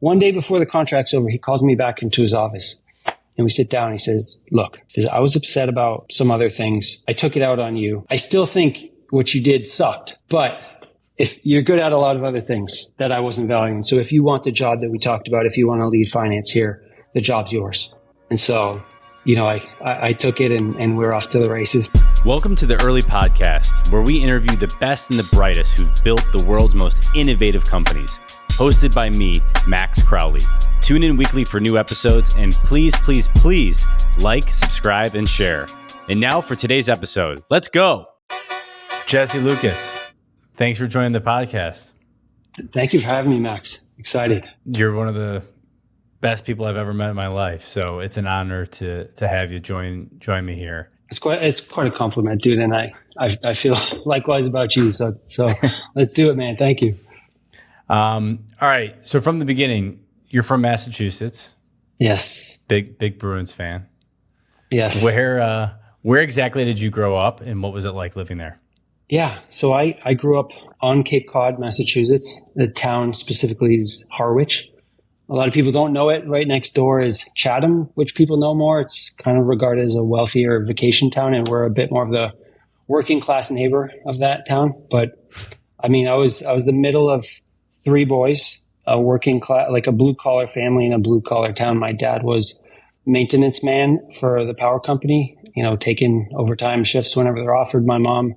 one day before the contract's over, he calls me back into his office and we sit down. He says, look, I was upset about some other things. I took it out on you. I still think what you did sucked, but if you're good at a lot of other things that I wasn't valuing. So if you want the job that we talked about, if you want to lead finance here, the job's yours. And so, I took it and we're off to the races. Welcome to the Early Podcast, where we interview the best and the brightest who've built the world's most innovative companies. Hosted by me, Max Crowley. Tune in weekly for new episodes, and please like, subscribe, and share. And now for today's episode. Let's go. Jesse Lucas, thanks for joining the podcast. Thank you for having me, Max. Excited. You're one of the best people I've ever met in my life, so it's an honor to have you join me here. It's quite a compliment, dude, and I feel likewise about you. So let's do it, man. Thank you. All right. So from the beginning, you're from Massachusetts. Yes. Big Bruins fan. Yes. Where exactly did you grow up, and what was it like living there? Yeah. So I grew up on Cape Cod, Massachusetts. The town specifically is Harwich. A lot of people don't know it. Right next door is Chatham, which people know more. It's kind of regarded as a wealthier vacation town, and we're a bit more of the working class neighbor of that town. But I mean, I was the middle of three boys, a working class, like a blue collar family in a blue collar town. My dad was maintenance man for the power company, taking overtime shifts whenever they're offered. My mom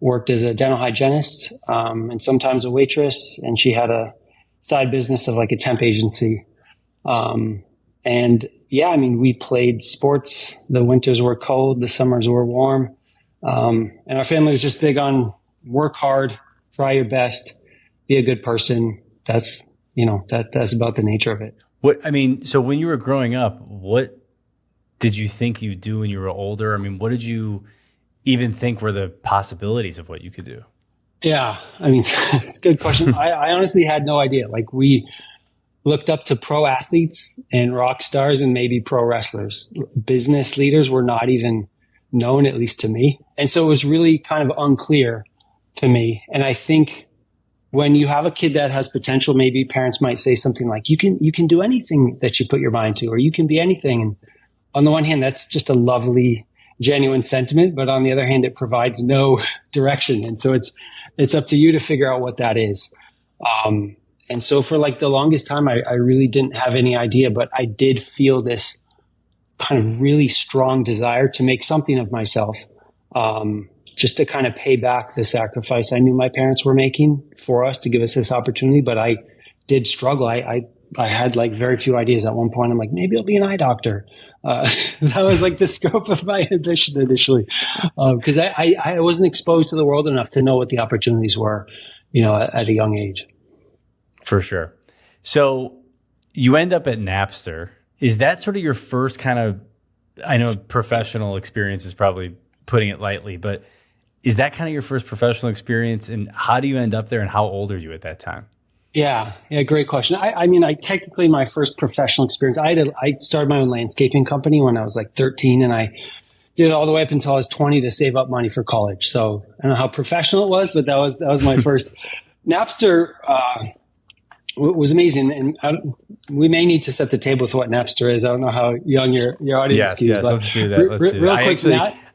worked as a dental hygienist, and sometimes a waitress, and she had a side business of like a temp agency. And yeah, I mean, we played sports. The winters were cold, the summers were warm. And our family was just big on work hard, try your best, be a good person. That's about the nature of it. So when you were growing up, what did you think you'd do when you were older? I mean, what did you even think were the possibilities of what you could do? Yeah, I mean, it's a good question. I honestly had no idea. Like, we looked up to pro athletes and rock stars and maybe pro wrestlers. Business leaders were not even known, at least to me. And so it was really kind of unclear to me. And I think when you have a kid that has potential, maybe parents might say something like, you can do anything that you put your mind to, or you can be anything. And on the one hand, that's just a lovely, genuine sentiment. But on the other hand, it provides no direction. And so it's up to you to figure out what that is. And so for like the longest time, I really didn't have any idea, but I did feel this kind of really strong desire to make something of myself, just to kind of pay back the sacrifice I knew my parents were making for us to give us this opportunity. But I did struggle. I had like very few ideas at one point. I'm like, maybe I'll be an eye doctor. That was like the scope of my ambition initially, because I wasn't exposed to the world enough to know what the opportunities were, at a young age. For sure. So you end up at Napster. Is that sort of your first kind of, I know professional experience is probably putting it lightly, but is that kind of your first professional experience? And how do you end up there, and how old are you at that time? Yeah, great question. I mean, technically my first professional experience, I started my own landscaping company when I was like 13, and I did it all the way up until I was 20 to save up money for college. So I don't know how professional it was, but that was my first. Napster was amazing, and we may need to set the table with what Napster is. I don't know how young your audience is. Yes, let's do that. Real quick,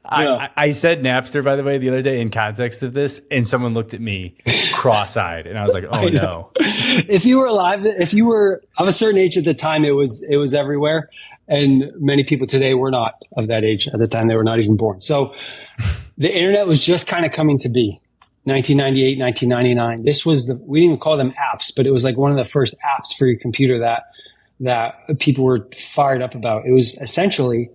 I said Napster, by the way, the other day in context of this, and someone looked at me cross-eyed, and I was like, "Oh no!" If you were alive, if you were of a certain age at the time, it was everywhere, and many people today were not of that age at the time; they were not even born. So, the internet was just kind of coming to be. 1998, 1999. This was we didn't even call them apps, but it was like one of the first apps for your computer that people were fired up about. It was essentially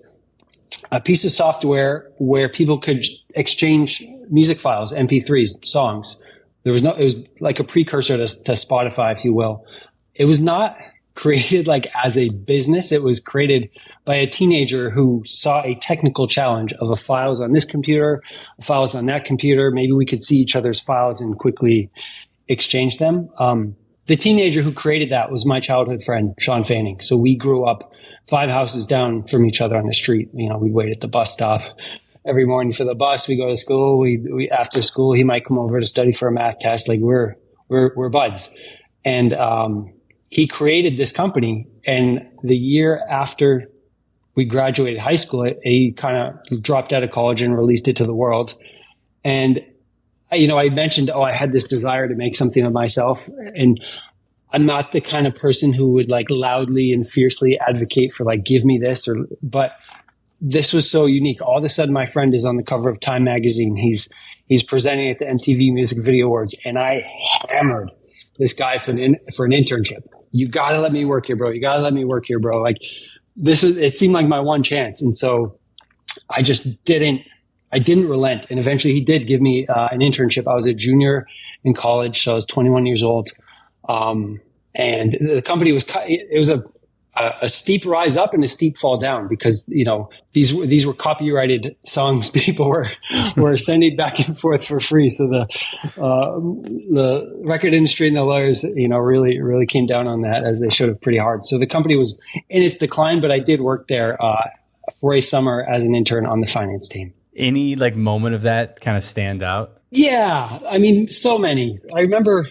a piece of software where people could exchange music files, MP3s, songs. It was like a precursor to Spotify, if you will. It was not created like as a business. It was created by a teenager who saw a technical challenge of a files on this computer, files on that computer. Maybe we could see each other's files and quickly exchange them. The teenager who created that was my childhood friend, Sean Fanning. So we grew up 5 houses down from each other on the street. We'd wait at the bus stop every morning for the bus. We go to school. We after school, he might come over to study for a math test. Like we're buds. And he created this company, and the year after we graduated high school, he kind of dropped out of college and released it to the world. And, I mentioned, I had this desire to make something of myself. And I'm not the kind of person who would like loudly and fiercely advocate for like, give me this, but this was so unique. All of a sudden, my friend is on the cover of Time magazine. He's presenting at the MTV Music Video Awards, and I hammered this guy for an internship. You got to let me work here, bro. You got to let me work here, bro. Like it seemed like my one chance. And so I didn't relent. And eventually he did give me an internship. I was a junior in college. So I was 21 years old. And the company it was a steep rise up and a steep fall down because, these were copyrighted songs people were sending back and forth for free. So the record industry and the lawyers, really, really came down on that, as they should have, pretty hard. So the company was in its decline, but I did work there for a summer as an intern on the finance team. Any like moment of that kind of stand out? Yeah. I mean, so many. I remember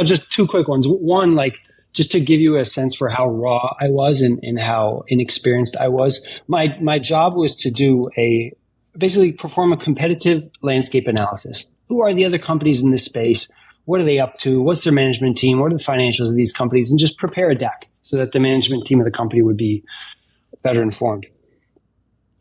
just two quick ones. One, like, just to give you a sense for how raw I was and how inexperienced I was, my job was to basically perform a competitive landscape analysis. Who are the other companies in this space? What are they up to? What's their management team? What are the financials of these companies? And just prepare a deck so that the management team of the company would be better informed.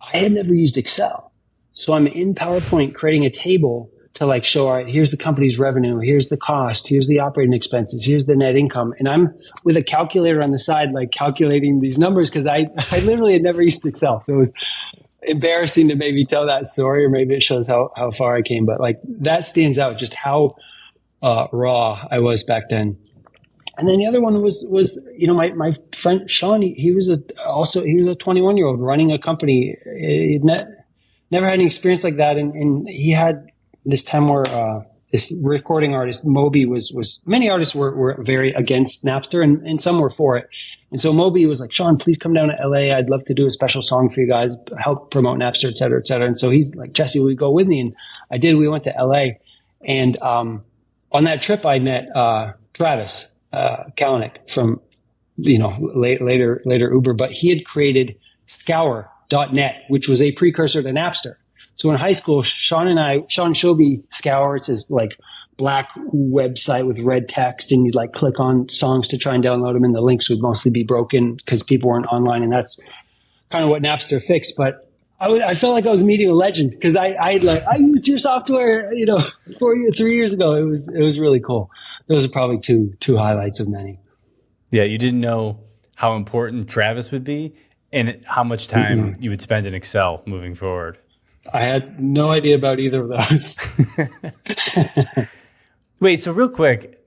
I had never used Excel. So I'm in PowerPoint creating a table to like show, all right, here's the company's revenue, here's the cost, here's the operating expenses, here's the net income. And I'm with a calculator on the side, like calculating these numbers because I literally had never used Excel. So it was embarrassing to maybe tell that story, or maybe it shows how far I came. But like that stands out, just how raw I was back then. And then the other one was my friend Sean, he was a 21-year-old running a company. He'd never had any experience like that. And he had this time where this recording artist, Moby, was many artists were very against Napster and some were for it. And so Moby was like, Sean, please come down to LA. I'd love to do a special song for you guys, help promote Napster, et cetera, et cetera. And so he's like, Jesse, will you go with me? And I did. We went to LA. And on that trip, I met Travis Kalanick from, later Uber, but he had created Scour.net, which was a precursor to Napster. So in high school, Sean showed me Scour. It's this like black website with red text, and you'd like click on songs to try and download them, and the links would mostly be broken because people weren't online, and that's kind of what Napster fixed. But I felt like I was meeting a legend because I used your software, 3 years ago. It was really cool. Those are probably two highlights of many. Yeah, you didn't know how important Travis would be and how much time you would spend in Excel moving forward. I had no idea about either of those. Wait, so real quick,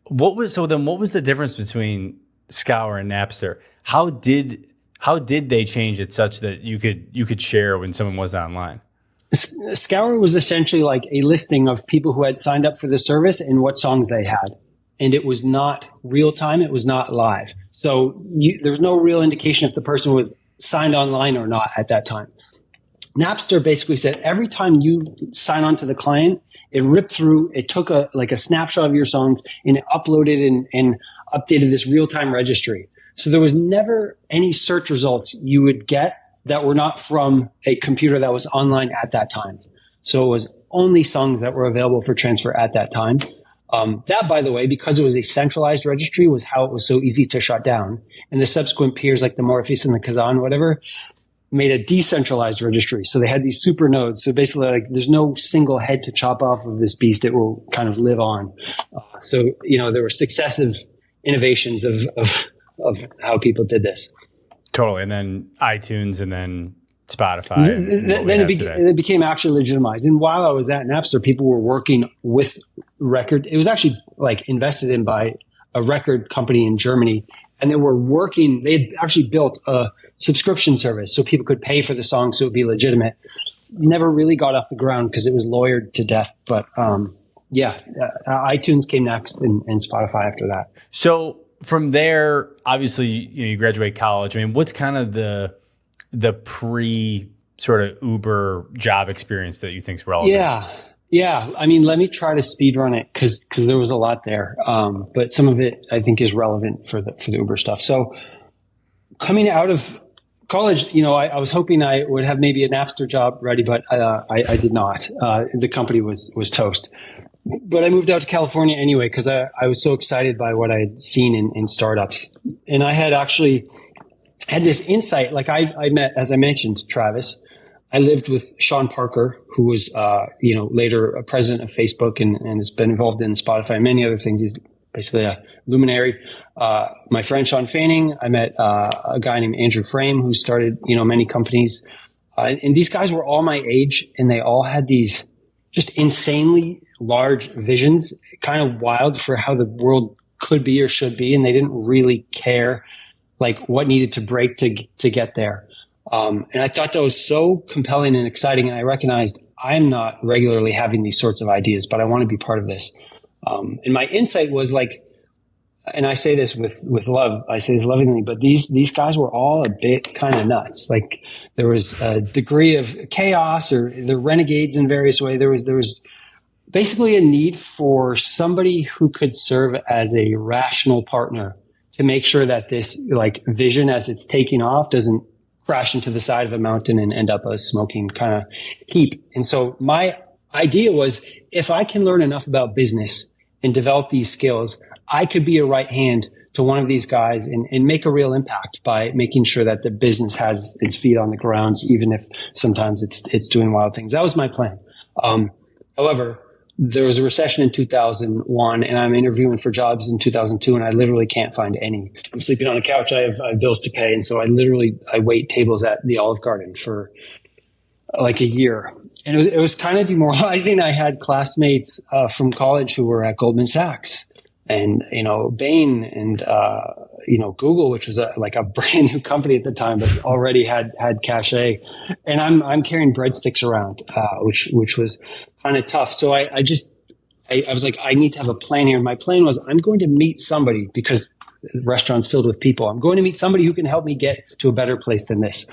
what was the difference between Scour and Napster? How did they change it such that you could share when someone was online? Scour was essentially like a listing of people who had signed up for the service and what songs they had. And it was not real time. It was not live. So there was no real indication if the person was signed online or not at that time. Napster basically said every time you sign on to the client, it ripped through, it took a snapshot of your songs and it uploaded and updated this real-time registry. So there was never any search results you would get that were not from a computer that was online at that time. So it was only songs that were available for transfer at that time. That, by the way, because it was a centralized registry, was how it was so easy to shut down. And the subsequent peers like the Morpheus and the Kazan, whatever, made a decentralized registry. So they had these super nodes. So basically, like, there's no single head to chop off of this beast. It will kind of live on. So there were successive innovations of how people did this. Totally. And then iTunes and then Spotify. Then it became actually legitimized. And while I was at Napster, people were working with record. It was actually like invested in by a record company in Germany. And they had actually built a subscription service so people could pay for the song so it would be legitimate. Never really got off the ground because it was lawyered to death. But iTunes came next and Spotify after that. So from there, obviously, you graduate college. I mean, what's kind of the pre sort of Uber job experience that you think is relevant? Yeah, I mean, let me try to speed run it because there was a lot there, but some of it I think is relevant for the Uber stuff. So coming out of college, I was hoping I would have maybe a Napster job ready, but I did not. The company was toast. But I moved out to California anyway because I was so excited by what I had seen in startups, and I had actually had this insight. Like I met, as I mentioned, Travis. I lived with Sean Parker, who was, later a president of Facebook and has been involved in Spotify and many other things. He's basically a luminary. My friend Sean Fanning, I met a guy named Andrew Frame, who started, many companies. And these guys were all my age, and they all had these just insanely large visions, kind of wild for how the world could be or should be. And they didn't really care, like, what needed to break to get there. And I thought that was so compelling and exciting. And I recognized I'm not regularly having these sorts of ideas, but I want to be part of this. And my insight was like, and I say this with love, I say this lovingly, but these guys were all a bit kind of nuts. Like there was a degree of chaos, or the renegades in various ways. There was basically a need for somebody who could serve as a rational partner to make sure that this like vision as it's taking off doesn't crash into the side of a mountain and end up a smoking kind of heap. And so my idea was, if I can learn enough about business and develop these skills, I could be a right hand to one of these guys and make a real impact by making sure that the business has its feet on the grounds, even if sometimes it's doing wild things. That was my plan. However, there was a recession in 2001, and I'm interviewing for jobs in 2002, and I literally can't find any. I'm sleeping on a couch. I have bills to pay, and so I wait tables at the Olive Garden for like a year. And it was kind of demoralizing. I had classmates from college who were at Goldman Sachs and, Bain and, Google, which was a brand new company at the time, but already had cachet. And I'm carrying breadsticks around, which was kind of tough. So I was like, I need to have a plan here. And my plan was, I'm going to meet somebody, because the restaurant's filled with people. I'm going to meet somebody who can help me get to a better place than this.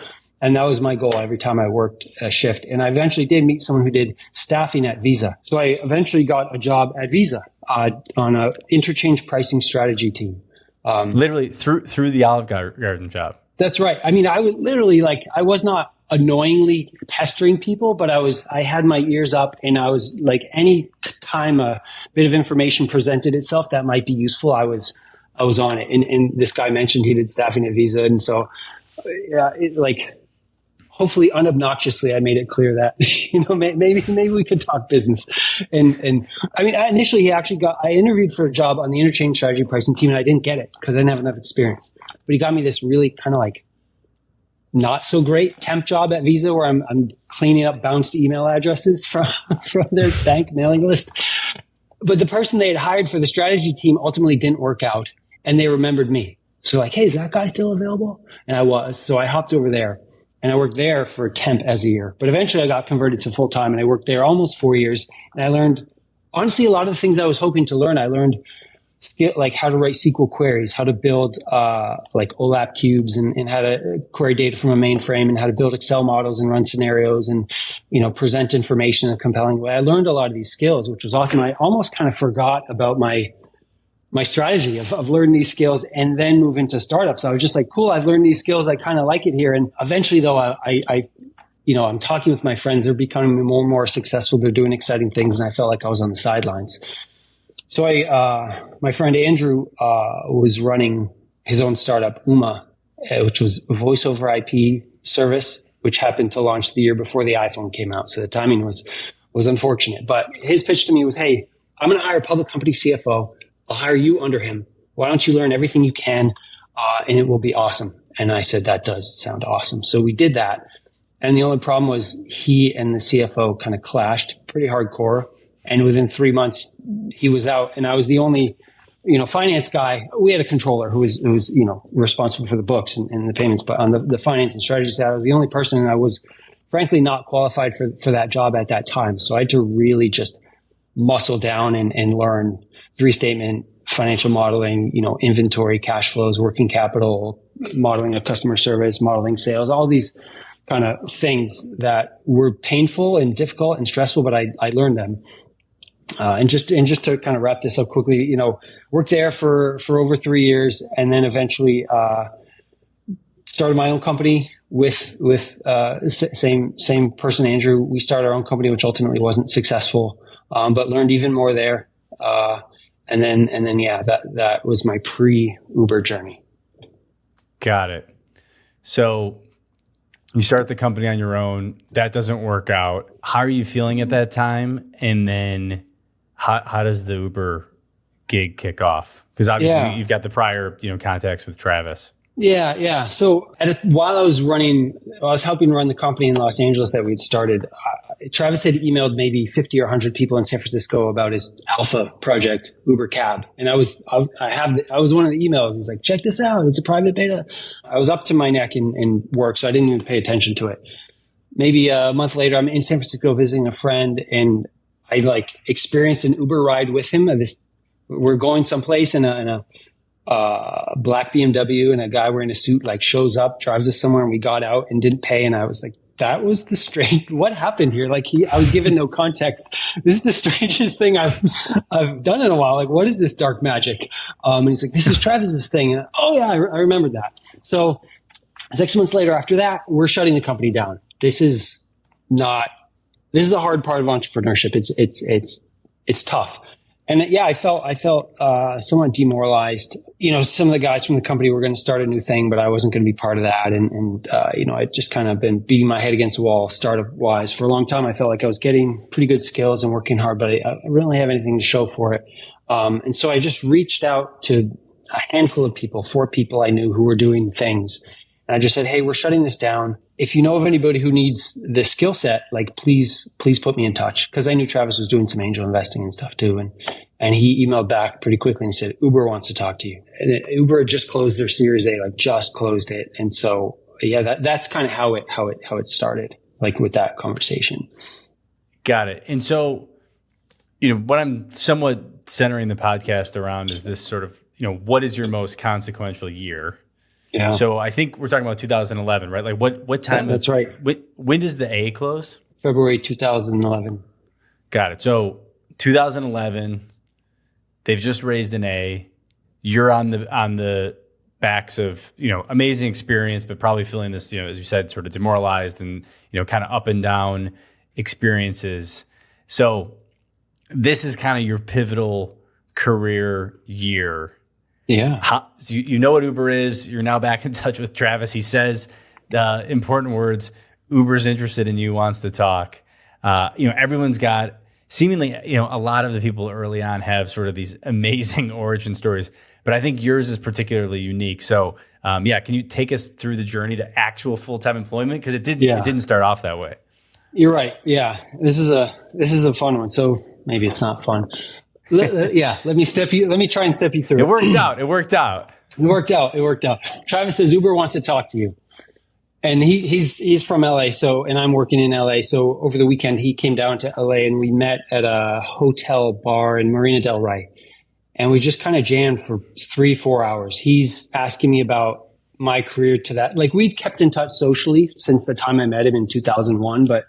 And that was my goal every time I worked a shift. And I eventually did meet someone who did staffing at Visa. So I eventually got a job at Visa on an interchange pricing strategy team. Literally through the Olive Garden job. That's right. I mean, I was literally I was not annoyingly pestering people, but I had my ears up, and I was like, any time a bit of information presented itself that might be useful, I was on it. And this guy mentioned he did staffing at Visa. And so, yeah, hopefully unobnoxiously, I made it clear that, maybe we could talk business. And I mean, initially I interviewed for a job on the interchange strategy pricing team, and I didn't get it because I didn't have enough experience. But he got me this really kind of not so great temp job at Visa, where I'm cleaning up bounced email addresses from their bank mailing list. But the person they had hired for the strategy team ultimately didn't work out, and they remembered me. So like, hey, is that guy still available? And I was. So I hopped over there. And I worked there for temp as a year. But eventually I got converted to full time, and I worked there almost 4 years. And I learned, honestly, a lot of the things I was hoping to learn. I learned like how to write SQL queries, how to build like OLAP cubes, and how to query data from a mainframe, and how to build Excel models and run scenarios, and present information in a compelling way. I learned a lot of these skills, which was awesome. I almost kind of forgot about my strategy of learning these skills and then move into startups. I was just like, cool, I've learned these skills. I kind of like it here. And eventually though, I'm talking with my friends. They're becoming more and more successful. They're doing exciting things. And I felt like I was on the sidelines. So my friend Andrew was running his own startup, Uma, which was a voice over IP service, which happened to launch the year before the iPhone came out. So the timing was unfortunate. But his pitch to me was, hey, I'm going to hire a public company CFO. I'll hire you under him. Why don't you learn everything you can, and it will be awesome. And I said, that does sound awesome. So we did that. And the only problem was he and the CFO kind of clashed pretty hardcore. And within 3 months, he was out, and I was the only, finance guy. We had a controller who was responsible for the books and the payments, but on the finance and strategy side, I was the only person, and I was frankly not qualified for that job at that time. So I had to really just muscle down and learn 3-statement financial modeling, inventory, cash flows, working capital, modeling of customer service, modeling sales, all these kind of things that were painful and difficult and stressful, but I learned them. And just to kind of wrap this up quickly, worked there for over 3 years, and then eventually started my own company with same person, Andrew. We started our own company, which ultimately wasn't successful, but learned even more there. And then that was my pre-Uber journey. Got it. So you start the company on your own. That doesn't work out. How are you feeling at that time? And then how does the Uber gig kick off? Because obviously you've got the prior, contacts with Travis. Yeah. So while I was helping run the company in Los Angeles that we'd started, Travis had emailed maybe 50 or 100 people in San Francisco about his alpha project, Uber Cab. And I was one of the emails. He's like, check this out. It's a private beta. I was up to my neck in work, so I didn't even pay attention to it. Maybe a month later, I'm in San Francisco visiting a friend, and I experienced an Uber ride with him. We're going someplace in a black BMW, and a guy wearing a suit shows up, drives us somewhere, and we got out and didn't pay. And I was like, that was the strange, what happened here? I was given no context. This is the strangest thing I've done in a while. What is this dark magic? And he's like, this is Travis's thing. And, oh yeah, I remember that. So 6 months later after that, we're shutting the company down. This is the hard part of entrepreneurship. It's tough. And I felt somewhat demoralized. Some of the guys from the company were going to start a new thing, but I wasn't going to be part of that. And I'd just kind of been beating my head against the wall startup wise for a long time. I felt like I was getting pretty good skills and working hard, but I didn't really have anything to show for it. And so I just reached out to a handful of people, 4 people I knew who were doing things. And I just said, hey, we're shutting this down. If you know of anybody who needs this skill set, please put me in touch. Because I knew Travis was doing some angel investing and stuff too. And he emailed back pretty quickly and said, Uber wants to talk to you. And Uber had just closed their Series A, just closed it. And so, that's kind of how it started, with that conversation. Got it. And so, what I'm somewhat centering the podcast around is this sort of, what is your most consequential year? Yeah. So I think we're talking about 2011, right? What time? Yeah, that's right. When does the A close? February 2011. Got it. So 2011, they've just raised an A. You're on the backs of, amazing experience, but probably feeling this, as you said, sort of demoralized and, kind of up and down experiences. So this is kind of your pivotal career year. Yeah. So you know what Uber is. You're now back in touch with Travis. He says the important words, Uber's interested in you, wants to talk. Everyone's got seemingly, a lot of the people early on have sort of these amazing origin stories, but I think yours is particularly unique. So, can you take us through the journey to actual full-time employment? Because it didn't start off that way. You're right. Yeah. This is a fun one. So maybe it's not fun. Let me try and step you through. It worked out. Travis says Uber wants to talk to you. And he's from LA, and I'm working in LA. So over the weekend, he came down to LA and we met at a hotel bar in Marina del Rey. And we just kind of jammed for 3-4 hours. He's asking me about my career to that. We'd kept in touch socially since the time I met him in 2001, but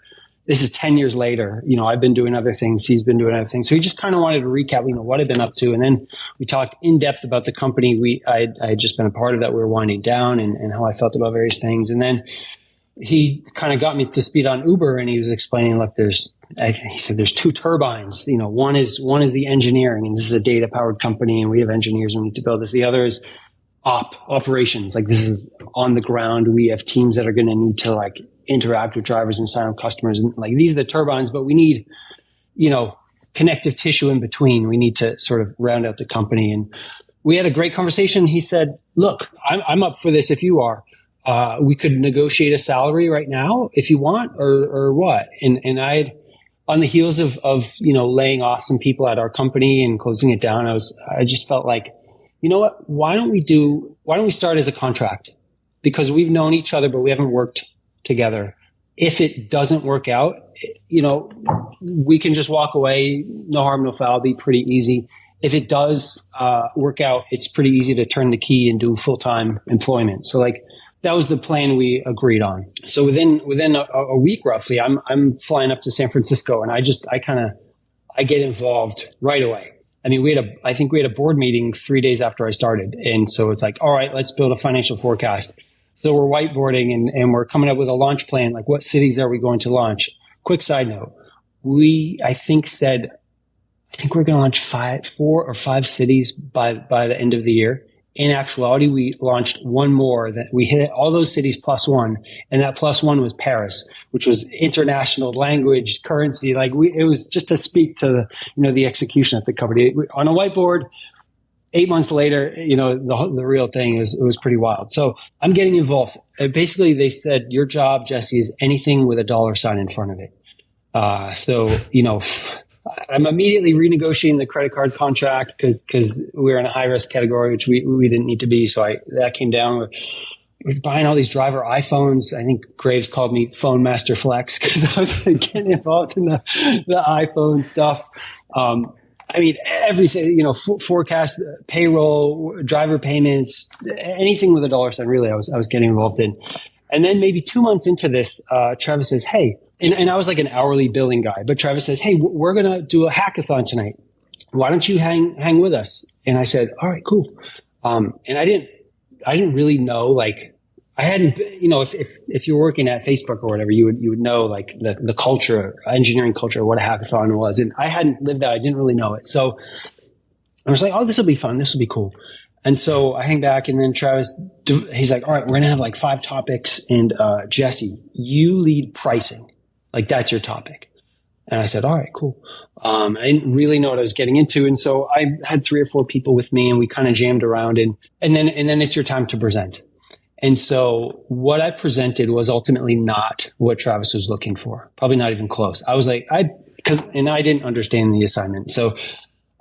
this is 10 years later. I've been doing other things. He's been doing other things. So he just kind of wanted to recap, what I've been up to. And then we talked in depth about the company I had just been a part of that we were winding down and how I felt about various things. And then he kind of got me to speed on Uber, and he was explaining, look, he said there's 2 turbines. One is the engineering, and this is a data powered company, and we have engineers and we need to build this. The other is operations. This is on the ground. We have teams that are going to need to interact with drivers and sign up customers. And these are the turbines, but we need, connective tissue in between. We need to sort of round out the company. And we had a great conversation. He said, look, I'm up for this if you are. We could negotiate a salary right now if you want, or what? And I'd, on the heels of laying off some people at our company and closing it down, I just felt like, you know what? Why don't we start as a contract? Because we've known each other, but we haven't worked together. If it doesn't work out, we can just walk away. No harm, no foul. Be pretty easy. If it does work out, it's pretty easy to turn the key and do full-time employment. So that was the plan we agreed on. So within a week roughly, I'm flying up to San Francisco, and I get involved right away. I mean, I think we had a board meeting 3 days after I started. And so it's like, all right, let's build a financial forecast. So we're whiteboarding and we're coming up with a launch plan. Like, what cities are we going to launch? Quick side note. I think we're going to launch 4 or 5 cities by the end of the year. In actuality, we launched one more that we hit all those cities +1. And that +1 was Paris, which was international language, currency. Like it was just to speak to the execution at the company on a whiteboard. 8 months later, the real thing it was pretty wild. So I'm getting involved. Basically, they said, your job, Jesse, is anything with a $ in front of it. I'm immediately renegotiating the credit card contract because we were in a high risk category, which we didn't need to be. So that came down. We're buying all these driver iPhones. I think Graves called me Phone Master Flex because I was getting involved in the iPhone stuff. I mean, everything, forecast, payroll, driver payments, anything with a $ really, I was getting involved in. And then maybe 2 months into this, Travis says, hey, and I was like an hourly billing guy, but Travis says, hey, we're going to do a hackathon tonight. Why don't you hang with us? And I said, all right, cool. And I didn't really know, like, I hadn't, if you're working at Facebook or whatever, you would know like the culture, engineering culture, what a hackathon was. And I hadn't lived that. I didn't really know it. So I was like, oh, this will be fun. This will be cool. And so I hang back, and then Travis, he's like, all right, we're going to have like 5 topics. And Jesse, you lead pricing. Like, that's your topic. And I said, all right, cool. I didn't really know what I was getting into. And so I had 3 or 4 people with me, and we kind of jammed around, and then it's your time to present. And so what I presented was ultimately not what Travis was looking for. Probably not even close. I was like, I didn't understand the assignment. So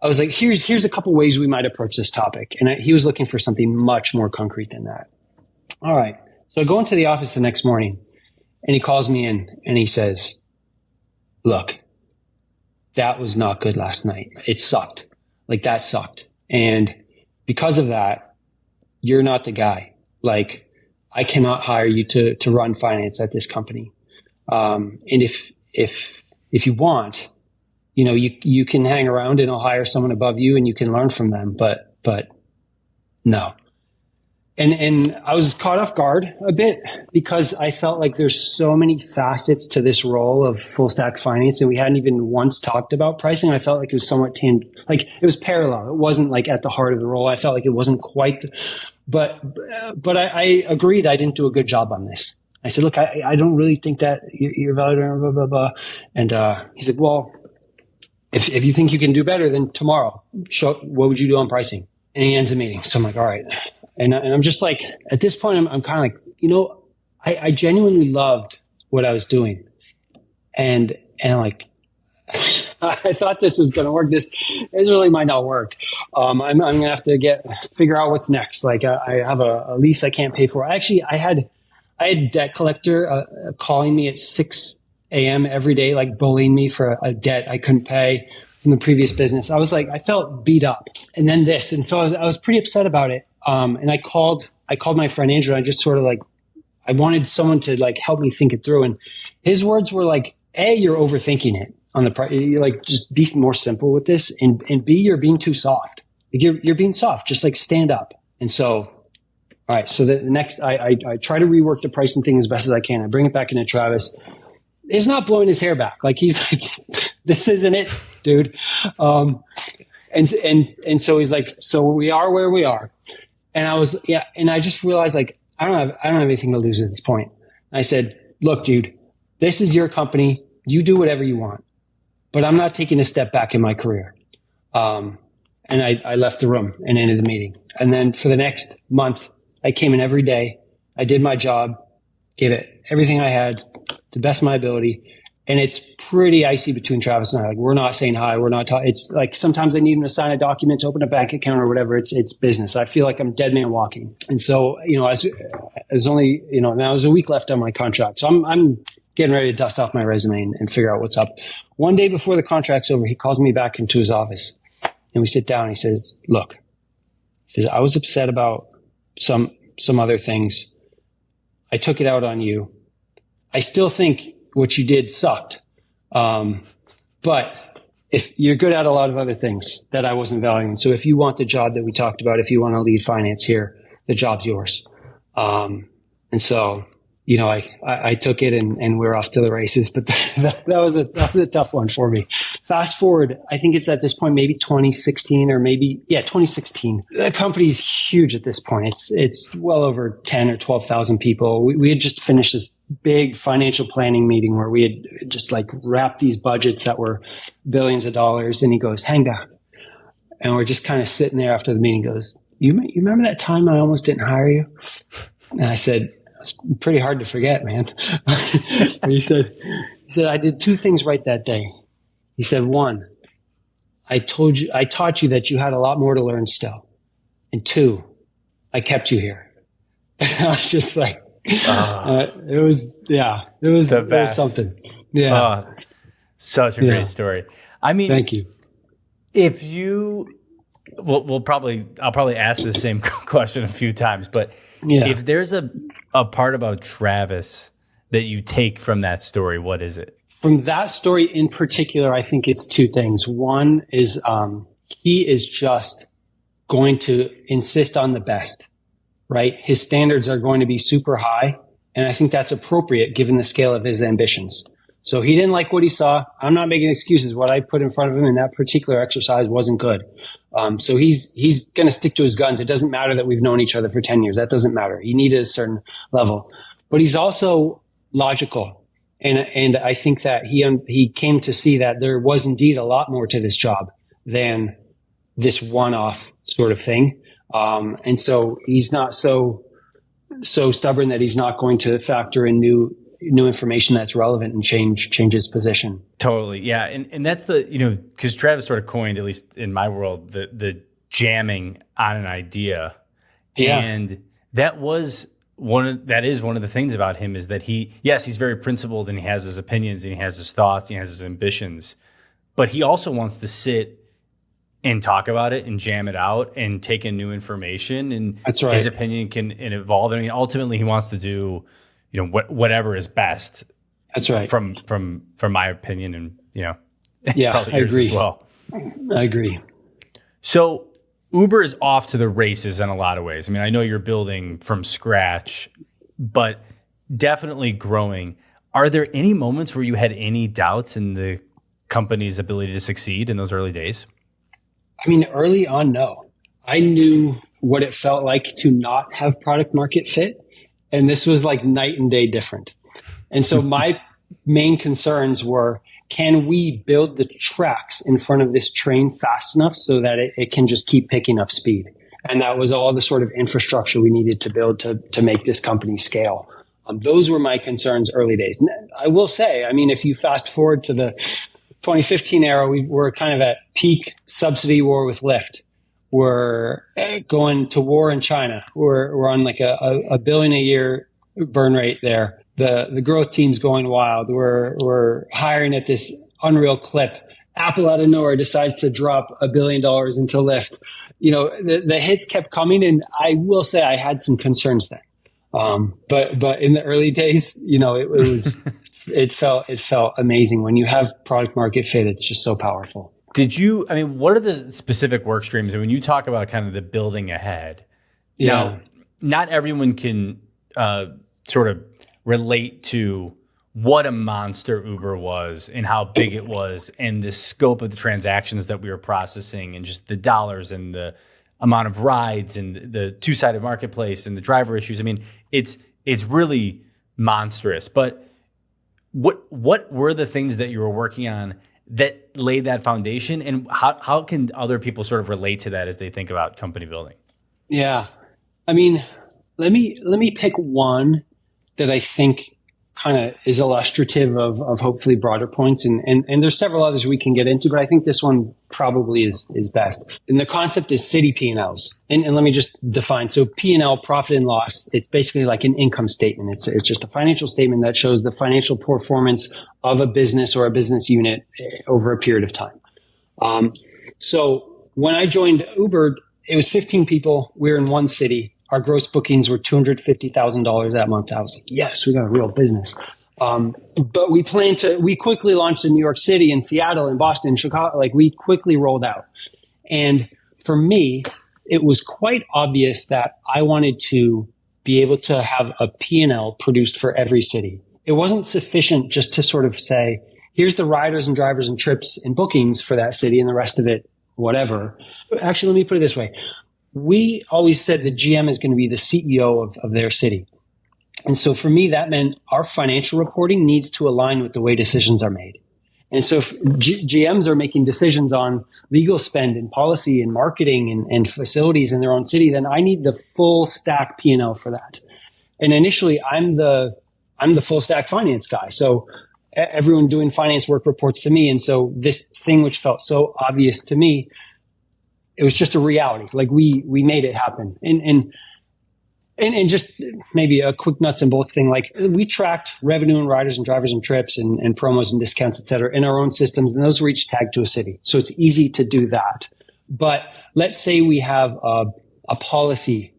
I was like, here's a couple ways we might approach this topic. And he was looking for something much more concrete than that. All right. So I go into the office the next morning, and he calls me in and he says, look, that was not good last night. It sucked. Like, that sucked. And because of that, you're not the guy. Like, I cannot hire you to run finance at this company. And if you want, you can hang around and I'll hire someone above you and you can learn from them. But no. And I was caught off guard a bit because I felt like there's so many facets to this role of full stack finance, and we hadn't even once talked about pricing. I felt like it was somewhat like it was parallel. It wasn't like at the heart of the role. I felt like it wasn't quite, but I agreed I didn't do a good job on this. I said, look, I don't really think that you're valued, blah, blah, blah. And he said, well, if you think you can do better, then tomorrow, what would you do on pricing? And he ends the meeting. So I'm like, all right. And I'm just like, at this point, I'm kind of like, I genuinely loved what I was doing. And like, I thought this was going to work. This really might not work. I'm going to have to figure out what's next. Like, I have a lease I can't pay for. Actually, I had a debt collector calling me at 6 a.m. every day, like bullying me for a debt I couldn't pay from the previous business. I felt beat up. And then this. And so I was pretty upset about it. And I called my friend Andrew, and I just sort of like, I wanted someone to like help me think it through. And his words were like, A, you're overthinking it on the price. Like, just be more simple with this. And B, you're being too soft. Like, you're being soft. Just like stand up. And so, all right. So the next, I try to rework the pricing thing as best as I can. I bring it back into Travis. It's not blowing his hair back. Like, he's like, this isn't it, dude. And so he's like, so we are where we are. And and I just realized, like, I don't have anything to lose at this point. I said, look, dude, this is your company. You do whatever you want, but I'm not taking a step back in my career. And I left the room and ended the meeting. And then for the next month, I came in every day. I did my job, gave it everything I had to the best of my ability. And it's pretty icy between Travis and I. Like, we're not saying hi. We're not talking. It's like sometimes I need him to sign a document to open a bank account or whatever. It's business. I feel like I'm dead man walking. And so, as only, now there's a week left on my contract. So I'm getting ready to dust off my resume and figure out what's up. One day before the contract's over, he calls me back into his office and we sit down. And he says, look, I was upset about some other things. I took it out on you. I still think what you did sucked. But if you're good at a lot of other things that I wasn't valuing. So if you want the job that we talked about, if you want to lead finance here, the job's yours. And so, you know, I took it and we're off to the races, but that was a tough one for me. Fast forward, I think it's at this point, maybe 2016 or maybe, 2016. The company's huge at this point. It's well over 10 or 12,000 people. We had just finished this big financial planning meeting where we had just like wrapped these budgets that were billions of dollars. And he goes, hang down. And we're just kind of sitting there after the meeting. He goes, you remember that time I almost didn't hire you? And I said, it's pretty hard to forget, man. he said, I did two things right that day. He said, one, I taught you that you had a lot more to learn still. And two, I kept you here. I was just like, it was something. Yeah. Such a great story. I mean, thank you. If you, I'll probably ask the same question a few times, but if there's a part about Travis that you take from that story, what is it? From that story in particular, I think it's two things. One is he is just going to insist on the best, right? His standards are going to be super high, and I think that's appropriate given the scale of his ambitions. So he didn't like what he saw. I'm not making excuses. What I put in front of him in that particular exercise wasn't good. So he's going to stick to his guns. It doesn't matter that we've known each other for 10 years. That doesn't matter. He needed a certain level, but he's also logical. And I think that he came to see that there was indeed a lot more to this job than this one-off sort of thing. And so he's not so stubborn that he's not going to factor in new information that's relevant and change his position. Totally. Yeah. And that's because Travis sort of coined, at least in my world, the jamming on an idea. Yeah. And that is one of the things about him is that he's very principled and he has his opinions and he has his thoughts and he has his ambitions, but he also wants to sit and talk about it and jam it out and take in new information, and that's right. His opinion can evolve. I mean, ultimately he wants to do, whatever is best. That's right. From my opinion, and probably yours as well. I agree. So Uber is off to the races in a lot of ways. I mean, I know you're building from scratch, but definitely growing. Are there any moments where you had any doubts in the company's ability to succeed in those early days? I mean, early on, no. I knew what it felt like to not have product market fit. And this was like night and day different. And so my main concerns were, can we build the tracks in front of this train fast enough so that it can just keep picking up speed? And that was all the sort of infrastructure we needed to build to make this company scale. Those were my concerns early days. I will say, I mean, if you fast forward to the 2015 era, we were kind of at peak subsidy war with Lyft. We're going to war in China. We're on like a $1 billion a year burn rate there. The growth team's going wild. We're hiring at this unreal clip. Apple out of nowhere decides to drop $1 billion into Lyft. The hits kept coming, and I will say I had some concerns then. But in the early days, it felt amazing. When you have product market fit, it's just so powerful. What are the specific work streams? And when you talk about kind of the building ahead, now, not everyone can sort of relate to what a monster Uber was and how big it was and the scope of the transactions that we were processing and just the dollars and the amount of rides and the two-sided marketplace and the driver issues. I mean, it's really monstrous. But what were the things that you were working on that laid that foundation, and how can other people sort of relate to that as they think about company building? Yeah. I mean, let me pick one that I think kind of is illustrative of hopefully broader points. And there's several others we can get into, but I think this one probably is best. And the concept is city P&Ls. And let me just define. So P&L, profit and loss, it's basically like an income statement. It's just a financial statement that shows the financial performance of a business or a business unit over a period of time. So when I joined Uber, it was 15 people. We were in one city. our gross bookings were $250,000 that month. I was like, yes, we got a real business. But we quickly launched in New York City and Seattle and Boston, Chicago. Like we quickly rolled out. And for me, it was quite obvious that I wanted to be able to have a P&L produced for every city. It wasn't sufficient just to sort of say, here's the riders and drivers and trips and bookings for that city and the rest of it, whatever. Actually, let me put it this way. We always said the GM is going to be the CEO of their city. And so for me, that meant our financial reporting needs to align with the way decisions are made. And so if GMs are making decisions on legal spend and policy and marketing and facilities in their own city, then I need the full stack P&L for that. And initially, I'm the full stack finance guy. So everyone doing finance work reports to me. And so this thing which felt so obvious to me, it was just a reality. Like we made it happen. And just maybe a quick nuts and bolts thing, like we tracked revenue and riders and drivers and trips and promos and discounts, et cetera, in our own systems. And those were each tagged to a city. So it's easy to do that. But let's say we have a policy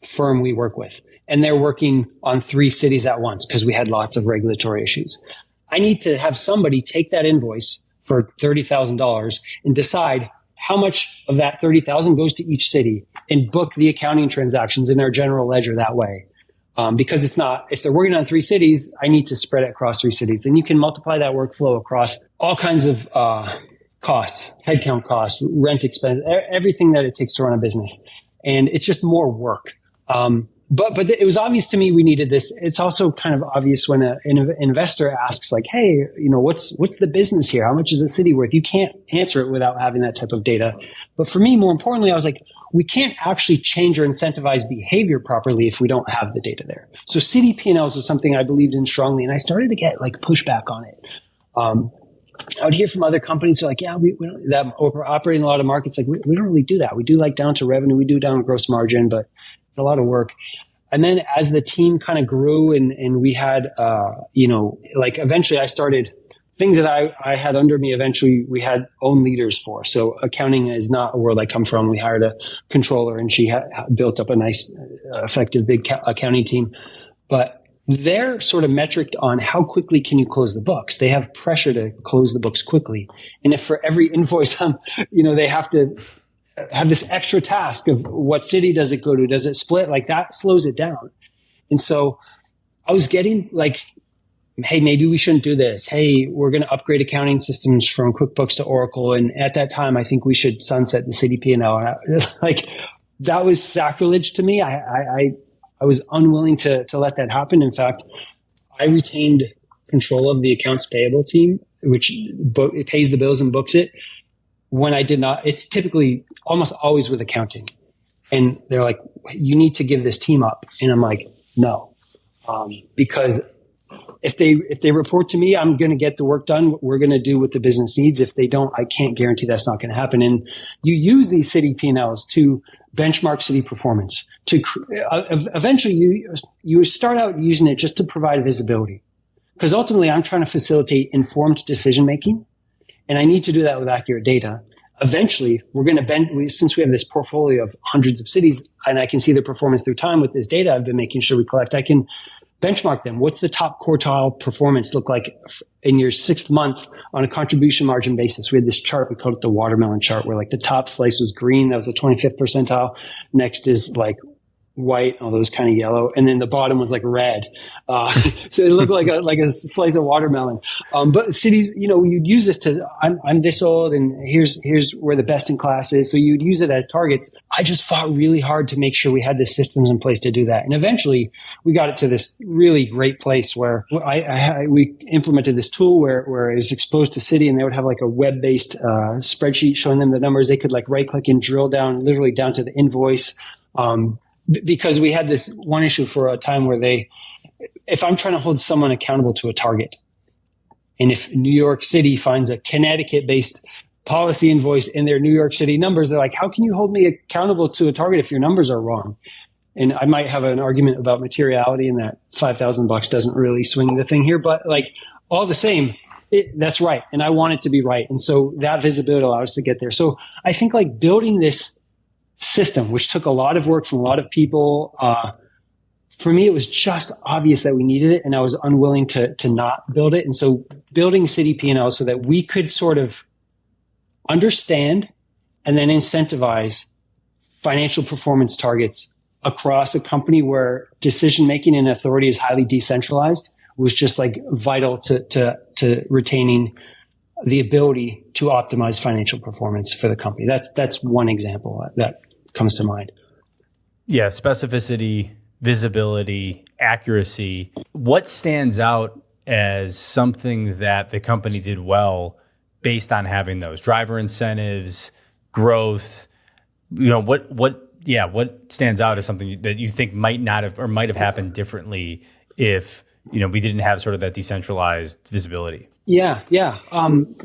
firm we work with, and they're working on 3 cities at once because we had lots of regulatory issues. I need to have somebody take that invoice for $30,000 and decide how much of that $30,000 goes to each city and book the accounting transactions in our general ledger that way. Because it's not, if they're working on 3 cities, I need to spread it across 3 cities. And you can multiply that workflow across all kinds of costs, headcount costs, rent expense, everything that it takes to run a business. And it's just more work. But it was obvious to me we needed this. It's also kind of obvious when an investor asks, like, hey, what's the business here? How much is the city worth? You can't answer it without having that type of data. But for me, more importantly, I was like, we can't actually change or incentivize behavior properly if we don't have the data there. So city P&Ls was something I believed in strongly, and I started to get like pushback on it. I would hear from other companies who are like, yeah, we don't, that we're operating a lot of markets. Like we don't really do that. We do like down to revenue. We do down to gross margin, but it's a lot of work. And then as the team kind of grew and we had, like eventually I started things that I had under me. Eventually we had own leaders for. So accounting is not a world I come from. We hired a controller and she built up a nice, effective, big accounting team. But they're sort of metriced on how quickly can you close the books. They have pressure to close the books quickly. And if for every invoice, they have to have this extra task of what city does it go to? Does it split? Like that slows it down. And so I was getting like, hey, maybe we shouldn't do this. Hey, we're going to upgrade accounting systems from QuickBooks to Oracle. And at that time, I think we should sunset the city P&L. Like that was sacrilege to me. I was unwilling to let that happen. In fact, I retained control of the accounts payable team, which it pays the bills and books it. When I did not, it's typically almost always with accounting. And they're like, you need to give this team up. And I'm like, no, because if they report to me, I'm going to get the work done. We're going to do what the business needs. If they don't, I can't guarantee that's not going to happen. And you use these city P&Ls to benchmark city performance. To eventually, you start out using it just to provide visibility, because ultimately, I'm trying to facilitate informed decision making. And I need to do that with accurate data. Eventually, we're going to since we have this portfolio of hundreds of cities and I can see the performance through time with this data I've been making sure we collect, I can benchmark them. What's the top quartile performance look like in your 6th month on a contribution margin basis? We had this chart, we called it the watermelon chart, where like the top slice was green. That was the 25th percentile. Next is like white, although it was kind of yellow, and then the bottom was like red. So it looked like a slice of watermelon. But cities, you'd use this to, I'm this old, and here's where the best in class is. So you'd use it as targets. I just fought really hard to make sure we had the systems in place to do that, and eventually we got it to this really great place where we implemented this tool where it was exposed to city, and they would have like a web-based spreadsheet showing them the numbers. They could like right-click and drill down, literally down to the invoice. Because we had this one issue for a time where if I'm trying to hold someone accountable to a target, and if New York City finds a Connecticut-based policy invoice in their New York City numbers, they're like, how can you hold me accountable to a target if your numbers are wrong? And I might have an argument about materiality, and that $5,000 doesn't really swing the thing here, but like all the same, that's right. And I want it to be right. And so that visibility allows us to get there. So I think like building this system, which took a lot of work from a lot of people. For me, it was just obvious that we needed it, and I was unwilling to not build it. And so building city P&L so that we could sort of understand and then incentivize financial performance targets across a company where decision-making and authority is highly decentralized was just like vital to retaining the ability to optimize financial performance for the company. That's one example that comes to mind. Yeah, specificity, visibility, accuracy. What stands out as something that the company did well based on having those driver incentives, growth? What stands out as something that you think might have happened differently if, we didn't have sort of that decentralized visibility? Yeah.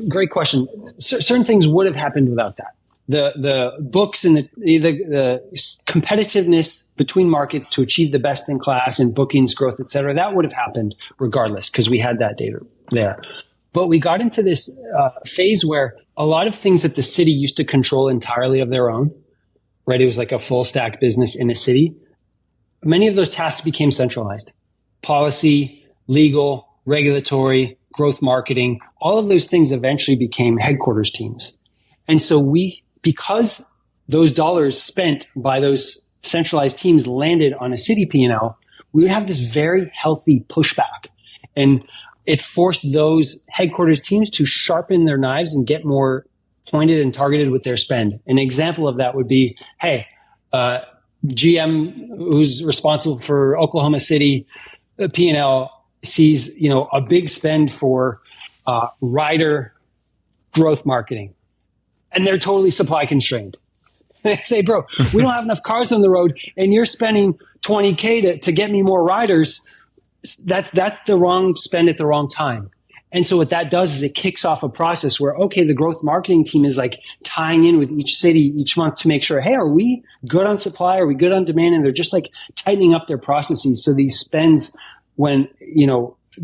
Great question. Certain things would have happened without that. The books and the competitiveness between markets to achieve the best in class and bookings growth, et cetera, that would have happened regardless because we had that data there. But we got into this phase where a lot of things that the city used to control entirely of their own, right? It was like a full stack business in a city. Many of those tasks became centralized. Policy, legal, regulatory, growth marketing, all of those things eventually became headquarters teams. And so because those dollars spent by those centralized teams landed on a city P&L, we would have this very healthy pushback. And it forced those headquarters teams to sharpen their knives and get more pointed and targeted with their spend. An example of that would be, hey, GM, who's responsible for Oklahoma City P&L, sees, a big spend for rider growth marketing. And they're totally supply constrained. They say, bro, we don't have enough cars on the road and you're spending $20K to get me more riders. That's the wrong spend at the wrong time. And so what that does is it kicks off a process where, okay, the growth marketing team is like tying in with each city each month to make sure, hey, are we good on supply? Are we good on demand? And they're just like tightening up their processes. So these spends when,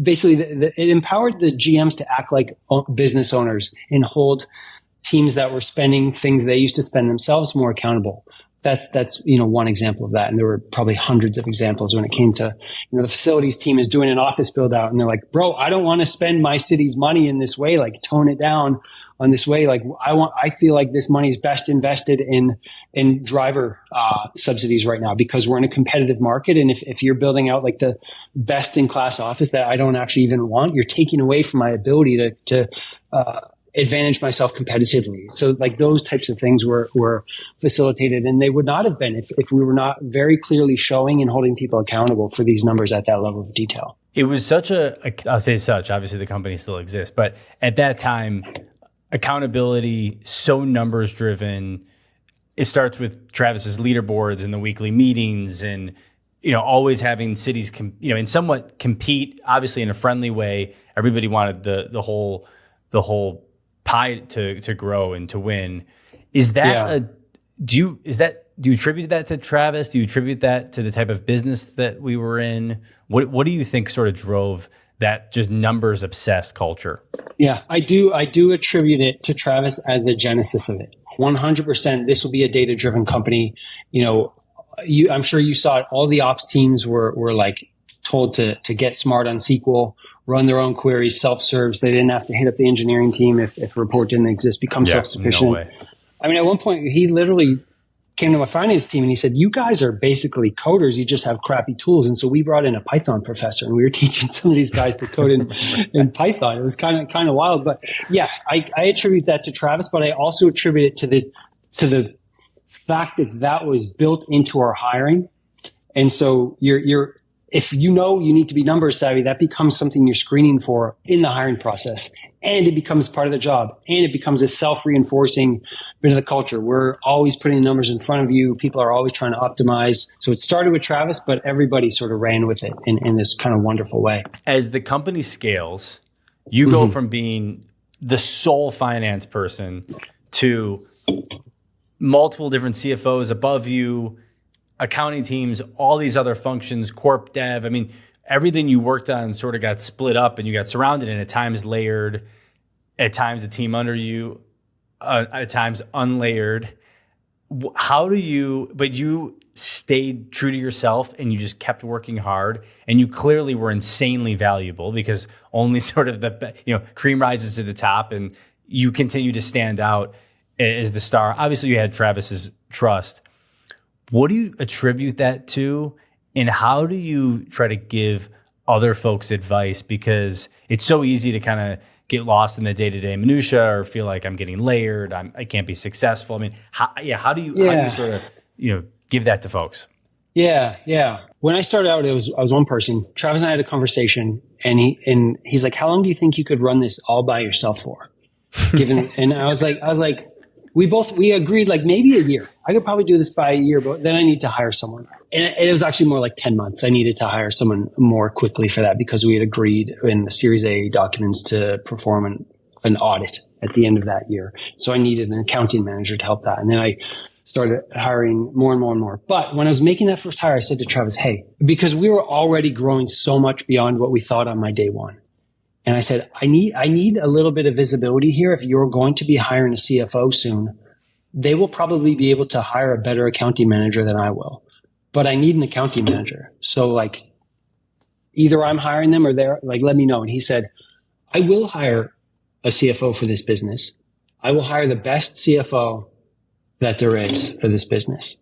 basically it empowered the GMs to act like business owners and hold teams that were spending things they used to spend themselves more accountable. That's one example of that. And there were probably hundreds of examples when it came to, the facilities team is doing an office build out and they're like, bro, I don't want to spend my city's money in this way, like tone it down on this way. Like I feel like this money is best invested in driver subsidies right now because we're in a competitive market. And if you're building out like the best in class office that I don't actually even want, you're taking away from my ability to advantage myself competitively. So like those types of things were facilitated, and they would not have been if we were not very clearly showing and holding people accountable for these numbers at that level of detail. It was I'll say such, obviously the company still exists, but at that time, accountability, so numbers driven. It starts with Travis's leaderboards and the weekly meetings and, always having cities, and somewhat compete, obviously in a friendly way. Everybody wanted the whole pie to grow and to win. Is that do you attribute that to Travis? Do you attribute that to the type of business that we were in? What do you think sort of drove that just numbers obsessed culture? Yeah, I do attribute it to Travis as the genesis of it. 100%. This will be a data driven company. I'm sure you saw it. All the ops teams were like told to get smart on SQL, run their own queries, self-serves. They didn't have to hit up the engineering team if a report didn't exist, become self-sufficient. No way. I mean, at one point, he literally came to my finance team and he said, you guys are basically coders. You just have crappy tools. And so we brought in a Python professor and we were teaching some of these guys to code in Python. It was kind of wild. But yeah, I attribute that to Travis, but I also attribute it to the fact that was built into our hiring. And so if you need to be numbers savvy, that becomes something you're screening for in the hiring process. And it becomes part of the job. And it becomes a self-reinforcing bit of the culture. We're always putting the numbers in front of you. People are always trying to optimize. So it started with Travis, but everybody sort of ran with it in this kind of wonderful way. As the company scales, you go from being the sole finance person to multiple different CFOs above you, accounting teams, all these other functions, corp dev. I mean, everything you worked on sort of got split up and you got surrounded and at times layered, at times a team under you, at times unlayered. but you stayed true to yourself and you just kept working hard, and you clearly were insanely valuable because only sort of cream rises to the top, and you continue to stand out as the star. Obviously you had Travis's trust. What do you attribute that to? And how do you try to give other folks advice? Because it's so easy to kind of get lost in the day-to-day minutia or feel like I'm getting layered. I can't be successful. I mean, how do you sort of, give that to folks? Yeah. When I started out, I was one person. Travis and I had a conversation, and he's like, "How long do you think you could run this all by yourself for?" And I was like, we agreed like maybe a year. I could probably do this by a year, but then I need to hire someone. And it was actually more like 10 months. I needed to hire someone more quickly for that because we had agreed in the Series A documents to perform an audit at the end of that year. So I needed an accounting manager to help that. And then I started hiring more and more and more. But when I was making that first hire, I said to Travis, hey, because we were already growing so much beyond what we thought on my day one. And I said, I need a little bit of visibility here. If you're going to be hiring a CFO soon, they will probably be able to hire a better accounting manager than I will. But I need an accounting manager. So like either I'm hiring them or they're like, let me know. And he said, I will hire a CFO for this business. I will hire the best CFO that there is for this business.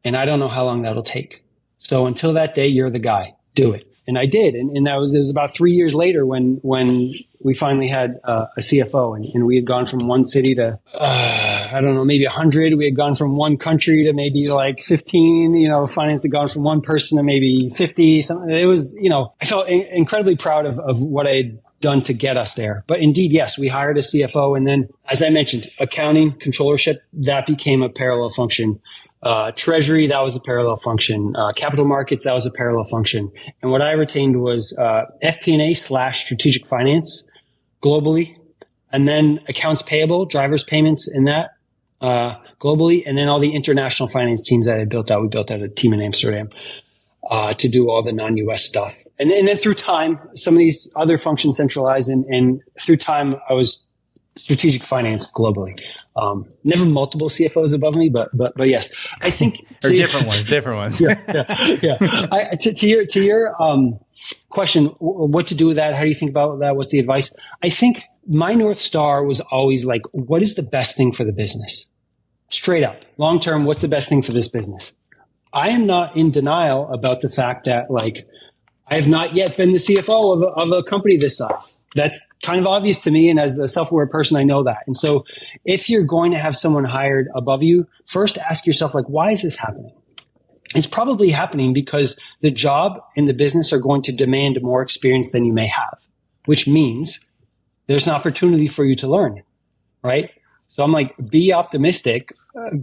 And I don't know how long that'll take. So until that day, you're the guy. Do it. And I did. And it was about 3 years later when we finally had a CFO and we had gone from one city to, I don't know, maybe 100. We had gone from one country to maybe like 15, finance had gone from one person to maybe 50. Something. It was, I felt incredibly proud of what I had done to get us there. But indeed, yes, we hired a CFO. And then, as I mentioned, accounting, controllership, that became a parallel function. Treasury, that was a parallel function. Capital markets, that was a parallel function. And what I retained was FP&A / strategic finance globally. And then accounts payable, driver's payments in that globally. And then all the international finance teams that I built out. We built out a team in Amsterdam to do all the non-US stuff. And then through time, some of these other functions centralized. And through time, I was strategic finance globally. Never multiple CFOs above me, but yes, I think or different ones. Yeah. To your question, what to do with that? How do you think about that? What's the advice? I think my North Star was always like, what is the best thing for the business? Straight up, long term, what's the best thing for this business? I am not in denial about the fact that like I have not yet been the CFO of a company this size. That's kind of obvious to me. And as a self-aware person, I know that. And so if you're going to have someone hired above you, first ask yourself, like, why is this happening? It's probably happening because the job and the business are going to demand more experience than you may have, which means there's an opportunity for you to learn, right? So I'm like, be optimistic,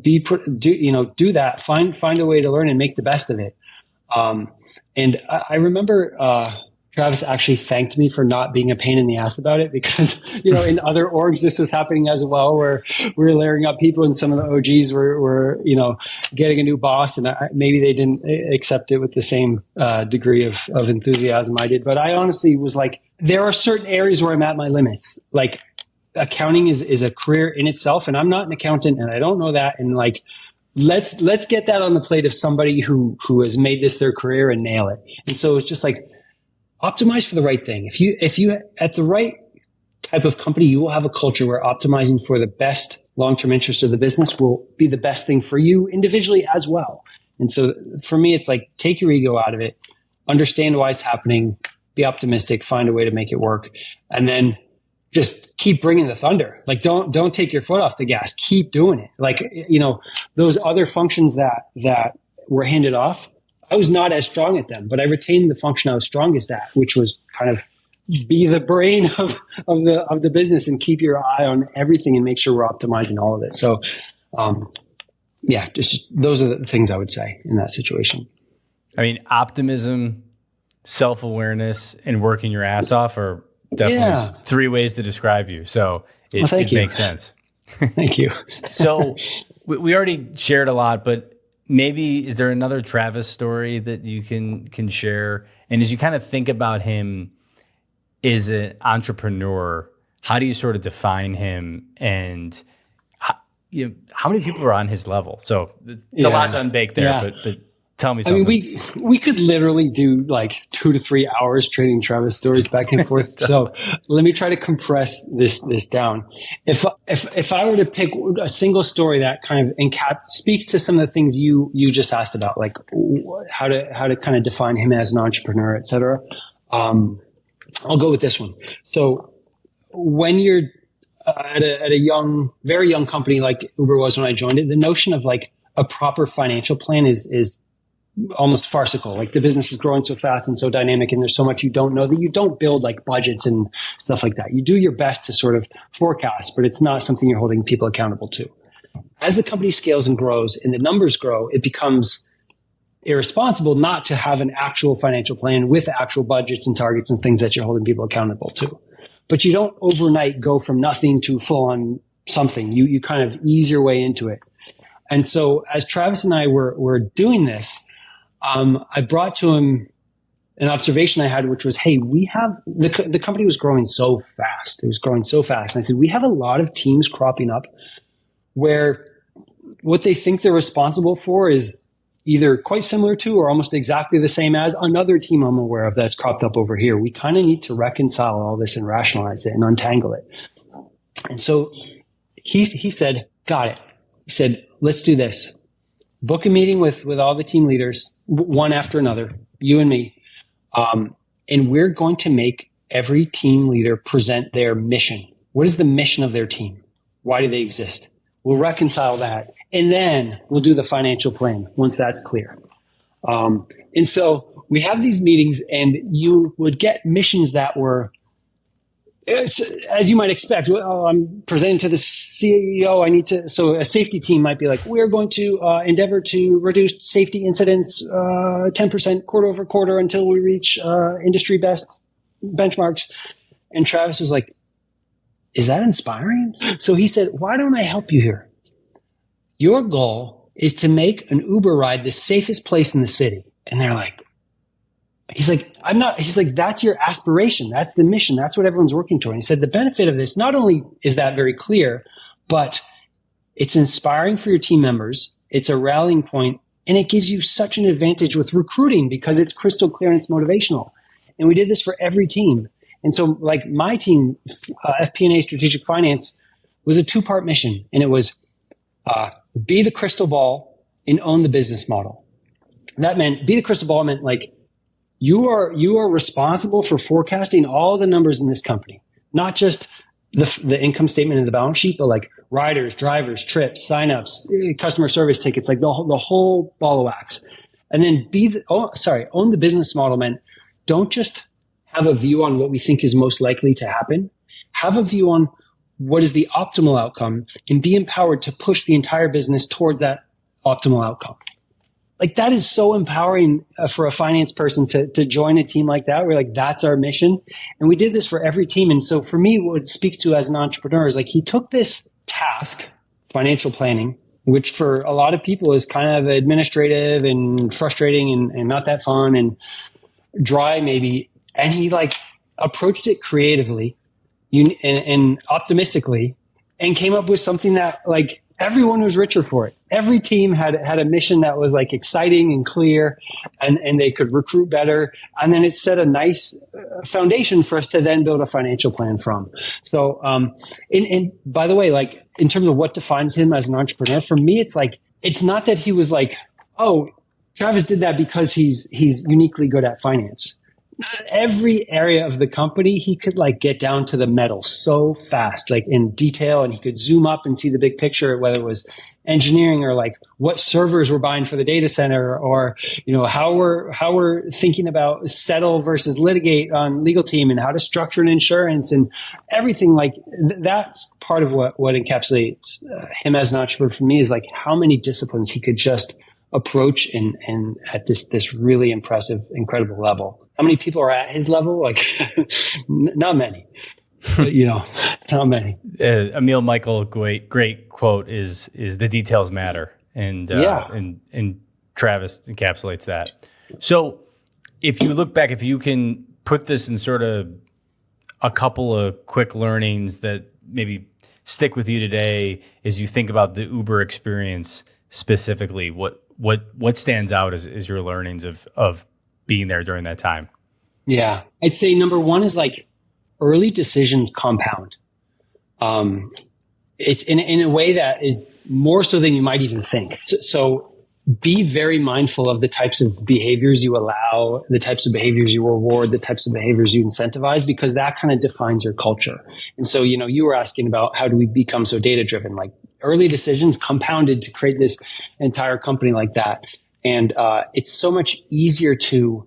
do that, find a way to learn and make the best of it. And I remember Travis actually thanked me for not being a pain in the ass about it because, in other orgs, this was happening as well, where we were layering up people and some of the OGs were getting a new boss and maybe they didn't accept it with the same degree of enthusiasm I did. But I honestly was like, there are certain areas where I'm at my limits. Like accounting is a career in itself and I'm not an accountant and I don't know that. And like, let's get that on the plate of somebody who has made this their career and nail it. And so it's just like, optimize for the right thing. If you at the right type of company, you will have a culture where optimizing for the best long-term interest of the business will be the best thing for you individually as well. And so for me, it's like, take your ego out of it, understand why it's happening, be optimistic, find a way to make it work. And then just keep bringing the thunder. Like, don't take your foot off the gas. Keep doing it. Like, those other functions that were handed off, I was not as strong at them, but I retained the function I was strongest at, which was kind of be the brain of the business and keep your eye on everything and make sure we're optimizing all of it. So, just those are the things I would say in that situation. I mean, optimism, self-awareness, and working your ass off are definitely 3 ways to describe you. So it makes sense. Thank you. So we already shared a lot, but maybe is there another Travis story that you can share? And as you kind of think about him as an entrepreneur, how do you sort of define him? And how many people are on his level? So it's a lot to unbake there, but tell me something. I mean, we could literally do like 2 to 3 hours trading Travis stories back and forth. So let me try to compress this down. If I were to pick a single story that kind of speaks to some of the things you just asked about, like how to kind of define him as an entrepreneur, et cetera, I'll go with this one. So when you're at a very young company like Uber was when I joined it, the notion of like a proper financial plan is almost farcical. Like the business is growing so fast and so dynamic, and there's so much you don't know that you don't build like budgets and stuff like that. You do your best to sort of forecast, but it's not something you're holding people accountable to. As the company scales and grows and the numbers grow, it becomes irresponsible not to have an actual financial plan with actual budgets and targets and things that you're holding people accountable to. But you don't overnight go from nothing to full on something. You kind of ease your way into it. And so as Travis and I were doing this, I brought to him an observation I had, which was, hey, we have the company was growing so fast. It was growing so fast. And I said, we have a lot of teams cropping up where what they think they're responsible for is either quite similar to or almost exactly the same as another team I'm aware of that's cropped up over here. We kind of need to reconcile all this and rationalize it and untangle it. And so he said, got it. He said, let's do this. Book a meeting with all the team leaders, one after another, you and me. And we're going to make every team leader present their mission. What is the mission of their team? Why do they exist? We'll reconcile that. And then we'll do the financial plan once that's clear. And so we have these meetings, and you would get missions that were, as you might expect, I'm presenting to the CEO. So a safety team might be like, we're going to endeavor to reduce safety incidents 10% quarter over quarter until we reach industry best benchmarks. And Travis was like, is that inspiring? So he said, why don't I help you here? Your goal is to make an Uber ride the safest place in the city. And they're like, he's like, that's your aspiration. That's the mission. That's what everyone's working toward. And he said, the benefit of this, not only is that very clear, but it's inspiring for your team members. It's a rallying point, and it gives you such an advantage with recruiting because it's crystal clear and it's motivational. And we did this for every team. And so like my team, FP&A Strategic Finance, was a 2-part mission. And it was be the crystal ball and own the business model. That meant be the crystal ball meant like you are responsible for forecasting all the numbers in this company, not just the income statement and the balance sheet, but like riders, drivers, trips, signups, customer service tickets, like the whole ball of wax. And then own the business model meant don't just have a view on what we think is most likely to happen. Have a view on what is the optimal outcome and be empowered to push the entire business towards that optimal outcome. Like that is so empowering for a finance person to join a team like that. We're like, that's our mission. And we did this for every team. And so for me, what it speaks to as an entrepreneur is like he took this task, financial planning, which for a lot of people is kind of administrative and frustrating and not that fun and dry maybe. And he like approached it creatively and optimistically and came up with something that like everyone was richer for it. Every team had a mission that was like exciting and clear and they could recruit better. And then it set a nice foundation for us to then build a financial plan from. So, and by the way, like in terms of what defines him as an entrepreneur, for me, it's like, it's not that he was like, oh, Travis did that because he's uniquely good at finance. Every area of the company, he could like get down to the metal so fast, like in detail, and he could zoom up and see the big picture, whether it was engineering or like what servers we're buying for the data center, or you know how we're thinking about settle versus litigate on legal team and how to structure an insurance and everything. Like that's part of what encapsulates him as an entrepreneur for me is like how many disciplines he could just approach and at this really impressive, incredible level. How many people are at his level? Like, not many. But, you know, not many. Emil Michael, great quote is the details matter, and Travis encapsulates that. So, if you look back, if you can put this in sort of a couple of quick learnings that maybe stick with you today as you think about the Uber experience specifically? What stands out as your learnings of being there during that time? Yeah, I'd say number one is like early decisions compound. It's in a way that is more so than you might even think. So be very mindful of the types of behaviors you allow, the types of behaviors you reward, the types of behaviors you incentivize, because that kind of defines your culture. And so, you were asking about how do we become so data driven? Like early decisions compounded to create this entire company like that. And it's so much easier to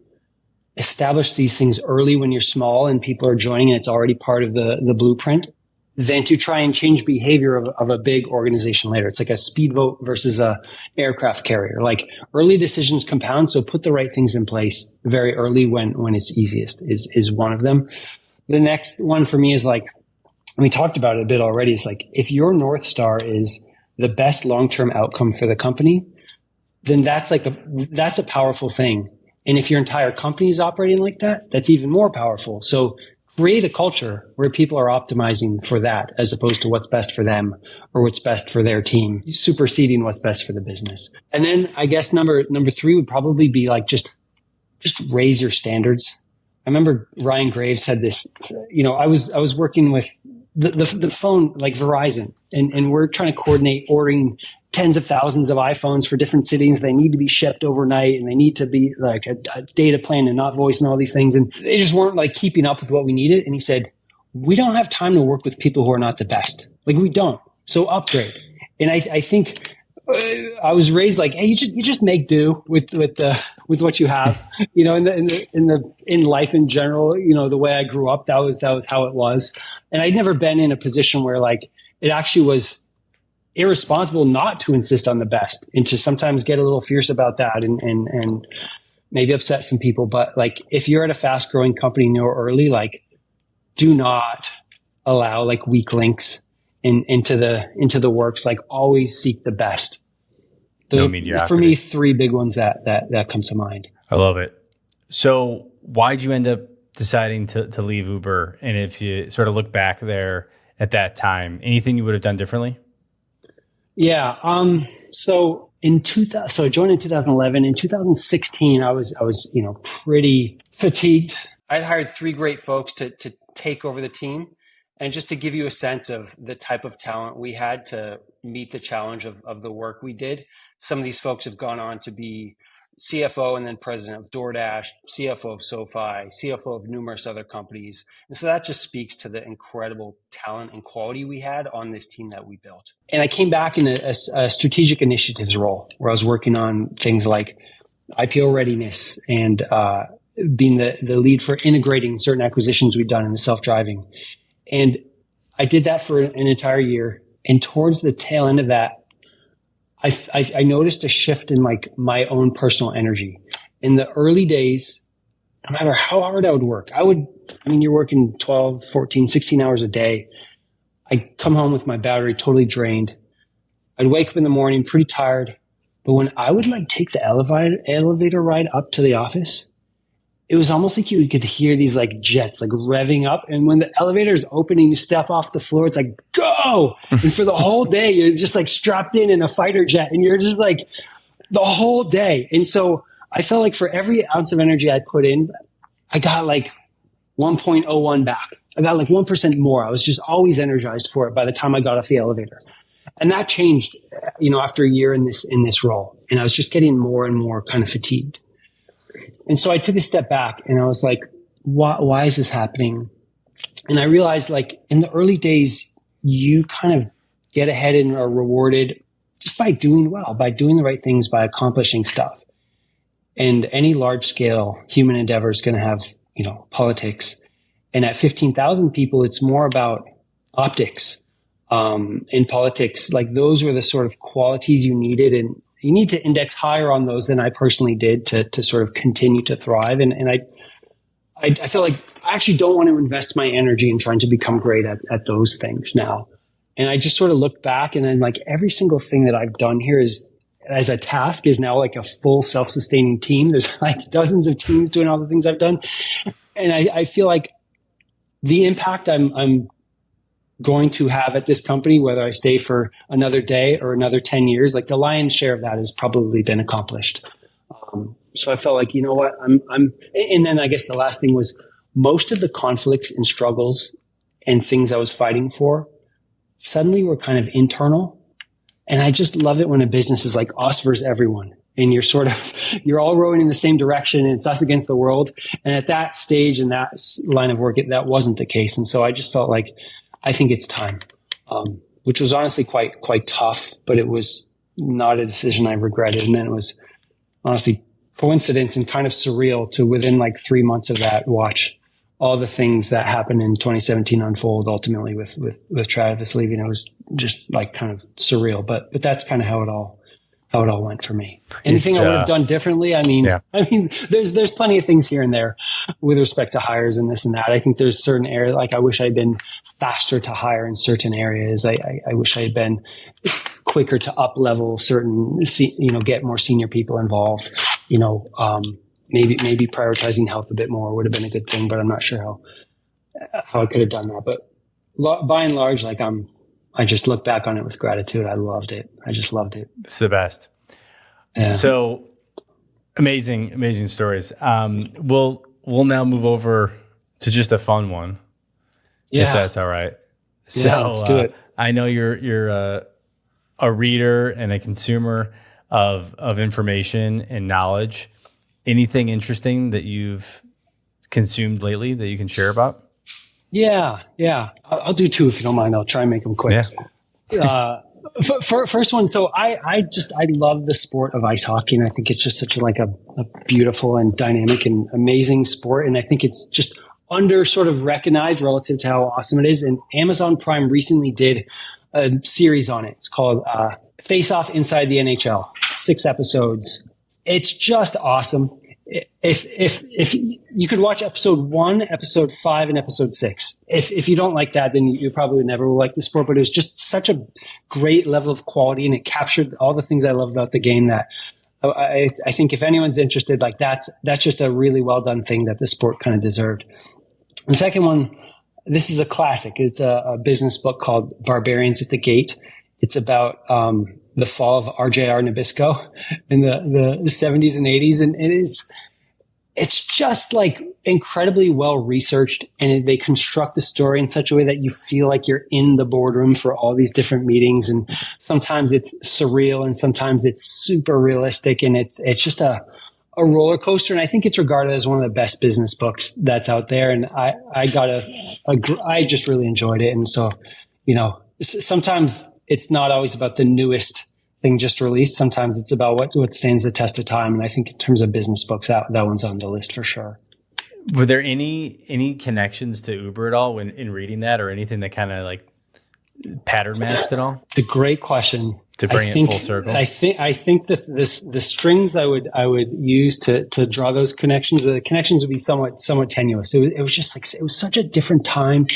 establish these things early when you're small and people are joining and it's already part of the blueprint, than to try and change behavior of a big organization later. It's like a speedboat versus a aircraft carrier. Like early decisions compound. So put the right things in place very early when it's easiest is one of them. The next one for me is like, we talked about it a bit already. It's like, if your North Star is the best long-term outcome for the company, then that's a powerful thing. And if your entire company is operating like that, that's even more powerful. So create a culture where people are optimizing for that as opposed to what's best for them or what's best for their team, superseding what's best for the business. And then I guess number three would probably be like, just raise your standards. I remember Ryan Graves had this, I was working with the phone, like Verizon, and we're trying to coordinate ordering tens of thousands of iPhones for different cities. They need to be shipped overnight and they need to be like a data plan and not voice and all these things. And they just weren't like keeping up with what we needed. And he said, we don't have time to work with people who are not the best. Like we don't. So upgrade. And I think I was raised like, hey, you just make do with what you have, in life in general, the way I grew up, that was how it was. And I'd never been in a position where like it actually was irresponsible not to insist on the best and to sometimes get a little fierce about that and maybe upset some people. But like, if you're at a fast growing company and you're early, like do not allow like weak links into the works. Like always seek the best. For me, three big ones that comes to mind. I love it. So why'd you end up deciding to leave Uber? And if you sort of look back there at that time, anything you would have done differently? Yeah. So I joined in 2011. In 2016, I was pretty fatigued. I'd hired three great folks to take over the team. And just to give you a sense of the type of talent we had to meet the challenge of the work we did, some of these folks have gone on to be CFO and then president of DoorDash, CFO of SoFi, CFO of numerous other companies. And so that just speaks to the incredible talent and quality we had on this team that we built. And I came back in a strategic initiatives role where I was working on things like IPO readiness and being the lead for integrating certain acquisitions we'd done in the self-driving. And I did that for an entire year. And towards the tail end of that, I noticed a shift in like my own personal energy. In the early days, no matter how hard I would work, you're working 12, 14, 16 hours a day. I'd come home with my battery totally drained. I'd wake up in the morning pretty tired. But when I would like take the elevator ride up to the office, it was almost like you could hear these like jets like revving up. And when the elevator is opening, you step off the floor, it's like, go. And for the whole day, you're just like strapped in a fighter jet and you're just like the whole day. And so I felt like for every ounce of energy I put in, I got like 1.01 back. I got like 1% more. I was just always energized for it by the time I got off the elevator. And that changed, after a year in this role. And I was just getting more and more kind of fatigued. And so I took a step back and I was like, why is this happening? And I realized like in the early days, you kind of get ahead and are rewarded just by doing well, by doing the right things, by accomplishing stuff. And any large scale human endeavor is going to have, politics. And at 15,000 people, it's more about optics. In politics, like those were the sort of qualities you needed, and you need to index higher on those than I personally did to sort of continue to thrive. And I feel like I actually don't want to invest my energy in trying to become great at those things now. And I just sort of look back and then like every single thing that I've done here is as a task is now like a full self-sustaining team. There's like dozens of teams doing all the things I've done. And I feel like the impact I'm going to have at this company, whether I stay for another day or another 10 years, like the lion's share of that has probably been accomplished. So I felt like, you know what, and then I guess the last thing was most of the conflicts and struggles and things I was fighting for suddenly were kind of internal. And I just love it when a business is like us versus everyone. And you're all rowing in the same direction and it's us against the world. And at that stage in that line of work, that wasn't the case. And so I just felt like, I think it's time, which was honestly quite tough, but it was not a decision I regretted. And then it was honestly coincidence and kind of surreal to within like 3 months of that, watch all the things that happened in 2017 unfold ultimately with Travis leaving. It was just like kind of surreal, but that's kind of how it all went for me. Anything I would have done differently? I mean, there's plenty of things here and there with respect to hires and this and that. I think there's certain areas, like I wish I'd been faster to hire in certain areas. I wish I had been quicker to up level certain, get more senior people involved. Maybe prioritizing health a bit more would have been a good thing, but I'm not sure how I could have done that. But by and large, like I just look back on it with gratitude. I loved it. I just loved it. It's the best. Yeah. So amazing stories. We'll now move over to just a fun one, if that's all right. So yeah, let's do it. I know you're a reader and a consumer of information and knowledge. Anything interesting that you've consumed lately that you can share about? Yeah. I'll do two if you don't mind. I'll try and make them quick. Yeah. First one. So I love the sport of ice hockey, and I think it's just such a beautiful and dynamic and amazing sport. And I think it's just under sort of recognized relative to how awesome it is. And Amazon Prime recently did a series on it. It's called Face Off Inside the NHL. 6 episodes. It's just awesome. If you could watch episode 1, episode 5, and episode 6. If you don't like that, then you probably never will like the sport. But it was just such a great level of quality, and it captured all the things I love about the game. That I think if anyone's interested, like that's just a really well done thing that the sport kind of deserved. The second one, this is a classic. It's a business book called Barbarians at the Gate. It's about the fall of RJR Nabisco in the 70s and 80s. And it's just like incredibly well researched, and they construct the story in such a way that you feel like you're in the boardroom for all these different meetings. And sometimes it's surreal and sometimes it's super realistic, and it's just a roller coaster. And I think it's regarded as one of the best business books that's out there. And I just really enjoyed it. And so, sometimes it's not always about the newest thing just released. Sometimes it's about what stands the test of time. And I think in terms of business books, that one's on the list for sure. Were there any connections to Uber at all in reading that, or anything that kind of like pattern matched at all? It's a great question. To bring it full circle. I think that the strings I would use to draw those connections, the connections would be somewhat tenuous. It was just like, it was such a different time.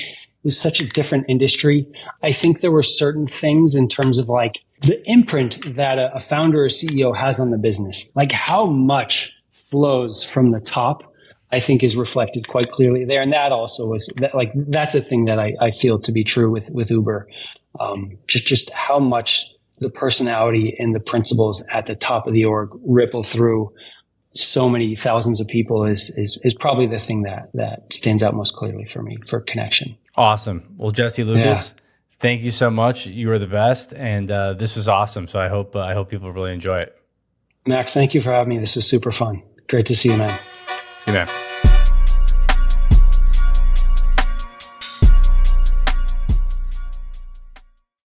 It was such a different industry. I think there were certain things in terms of like the imprint that a founder or CEO has on the business, like how much flows from the top, I think is reflected quite clearly there. And that also was that's a thing that I feel to be true with Uber. Just how much the personality and the principles at the top of the org ripple through so many thousands of people is probably the thing that stands out most clearly for me for connection. Awesome. Well, Jesse Lucas, thank you so much. You are the best. And this was awesome. So I hope people really enjoy it. Max, thank you for having me. This was super fun. Great to see you, man. See you, man.